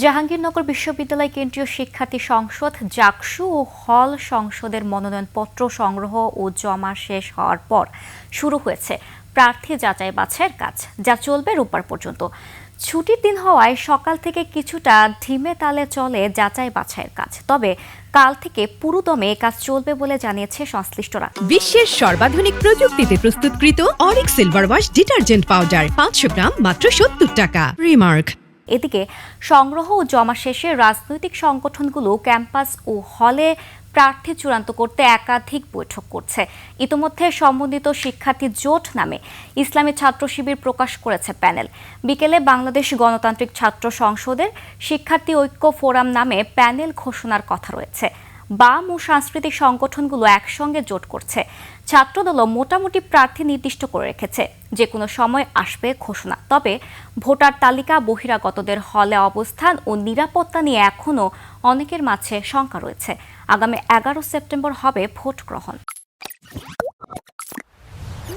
জাহাঙ্গীরনগর বিশ্ববিদ্যালয় কেন্দ্রীয় শিক্ষার্থী সংসদ জাকসু ও হল সংসদের মনোনয়নপত্র সংগ্রহ ও জমা শেষ হওয়ার পর শুরু হয়েছে প্রার্থী যাচাই বাছাইয়ের কাজ, যা চলবে রোববার পর্যন্ত। ছুটির দিন হওয়ায় সকাল থেকে কিছুটা ধিমে তালে চলে যাচাই বাছাইয়ের কাজ, তবে কাল থেকে পুরোদমে কাজ চলবে বলে জানিয়েছে সংশ্লিষ্টরা। বিশ্বের সর্বাধুনিক প্রযুক্তিতে প্রস্তুতকৃত Arik silver wash detergent powder 500 গ্রাম মাত্র 70 টাকা। রিমার্ক। এদিকে সংগ্রহ ও জমা শেষে রাজনৈতিক সংগঠনগুলো ক্যাম্পাস ও হলে প্রার্থী চূড়ান্ত করতে একাধিক বৈঠক করছে। ইতোমধ্যে সমন্বিত শিক্ষার্থী জোট নামে ইসলামী ছাত্র শিবির প্রকাশ করেছে প্যানেল। বিকেলে বাংলাদেশ গণতান্ত্রিক ছাত্র সংসদের শিক্ষার্থী ঐক্য ফোরাম নামে প্যানেল ঘোষণার কথা রয়েছে। বাম ও সাংস্কৃতিক সংগঠনগুলো একসঙ্গে জোট করছে। ছাত্রদলও মোটামুটি প্রার্থী নির্দিষ্ট করে রেখেছে, যে কোনো সময় আসবে ঘোষণা। তবে ভোটার তালিকা বহিরাগতদের হলে অবস্থান ও নিরাপত্তা নিয়ে এখনও অনেকের মাঝে শঙ্কা রয়েছে। আগামী 11 সেপ্টেম্বর হবে ভোট গ্রহণ।